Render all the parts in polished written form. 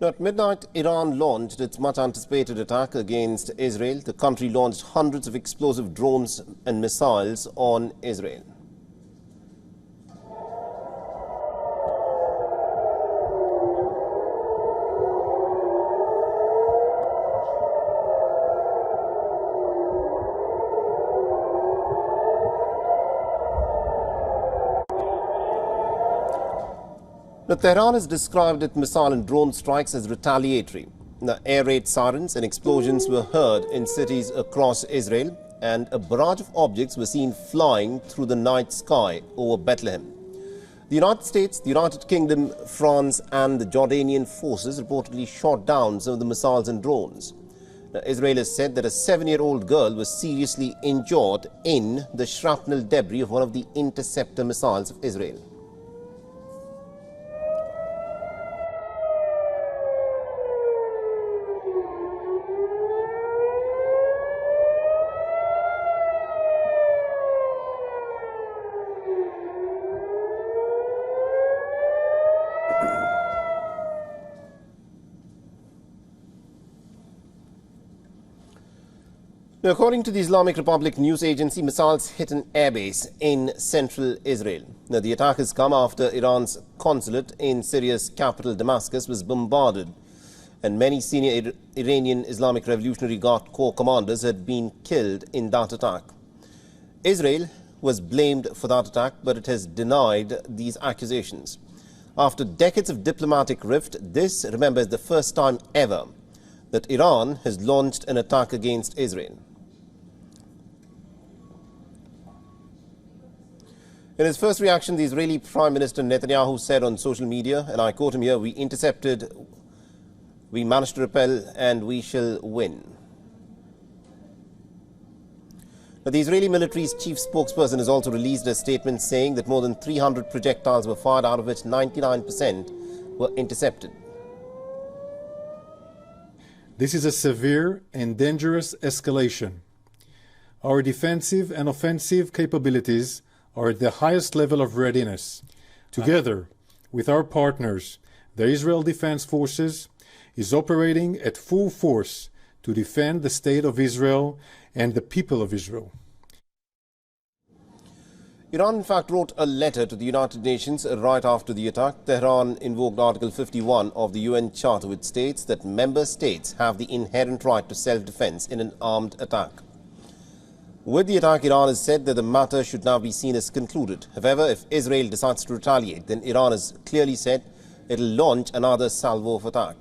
At midnight, Iran launched its much-anticipated attack against Israel. The country launched hundreds of explosive drones and missiles on Israel. Now, Tehran has described its missile and drone strikes as retaliatory. The air raid sirens and explosions were heard in cities across Israel, and a barrage of objects were seen flying through the night sky over Bethlehem. The United States, the United Kingdom, France and the Jordanian forces reportedly shot down some of the missiles and drones. Now, Israel has said that a 7-year-old girl was seriously injured in the shrapnel debris of one of the interceptor missiles of Israel. Now, according to the Islamic Republic news agency, missiles hit an airbase in central Israel. Now, the attack has come after Iran's consulate in Syria's capital Damascus was bombarded, and many senior Iranian Islamic Revolutionary Guard Corps commanders had been killed in that attack. Israel was blamed for that attack, but it has denied these accusations. After decades of diplomatic rift, this, remember, is the first time ever that Iran has launched an attack against Israel. In his first reaction, the Israeli Prime Minister Netanyahu said on social media, and I quote him here, "We intercepted, we managed to repel, and we shall win." Now, the Israeli military's chief spokesperson has also released a statement saying that more than 300 projectiles were fired, out of which 99% were intercepted. This is a severe and dangerous escalation. Our defensive and offensive capabilities are at the highest level of readiness. Together with our partners, the Israel Defense Forces is operating at full force to defend the state of Israel and the people of Israel. Iran, in fact, wrote a letter to the United Nations right after the attack. Tehran invoked Article 51 of the UN Charter, which states that member states have the inherent right to self-defense in an armed attack. With the attack, Iran has said that the matter should now be seen as concluded. However, if Israel decides to retaliate, then Iran has clearly said it will launch another salvo of attack.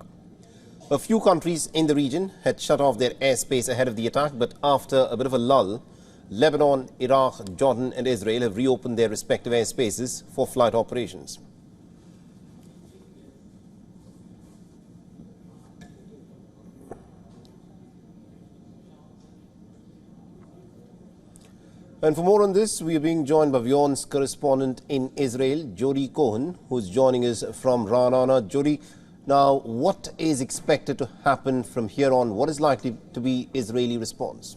A few countries in the region had shut off their airspace ahead of the attack, but after a bit of a lull, Lebanon, Iraq, Jordan and Israel have reopened their respective airspaces for flight operations. And for more on this, we are being joined by WION's correspondent in Israel, Jody Cohen, who is joining us from Ra'anana. Jody, now what is expected to happen from here on? What is likely to be Israeli response?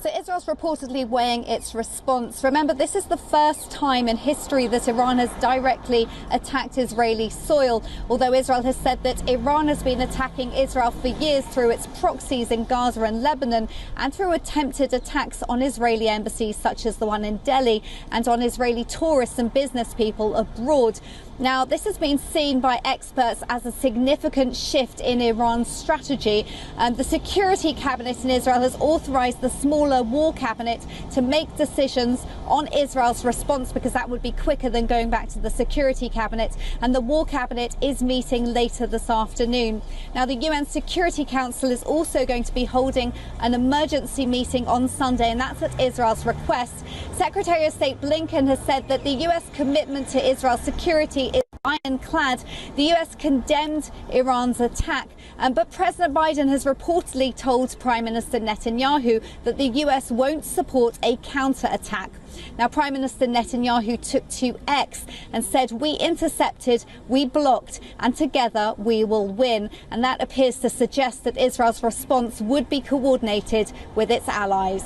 So Israel's reportedly weighing its response. Remember, this is the first time in history that Iran has directly attacked Israeli soil, although Israel has said that Iran has been attacking Israel for years through its proxies in Gaza and Lebanon and through attempted attacks on Israeli embassies such as the one in Delhi and on Israeli tourists and business people abroad. Now, this has been seen by experts as a significant shift in Iran's strategy. The Security Cabinet in Israel has authorized the smaller War Cabinet to make decisions on Israel's response, because that would be quicker than going back to the Security Cabinet. And the War Cabinet is meeting later this afternoon. Now, the UN Security Council is also going to be holding an emergency meeting on Sunday, and that's at Israel's request. Secretary of State Blinken has said that the US commitment to Israel's security is ironclad. The US condemned Iran's attack, but President Biden has reportedly told Prime Minister Netanyahu that the US won't support a counter-attack. Now, Prime Minister Netanyahu took to X and said, "We intercepted, we blocked, and together we will win." And that appears to suggest that Israel's response would be coordinated with its allies.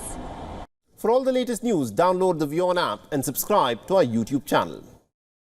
For all the latest news, download the WION app and subscribe to our YouTube channel.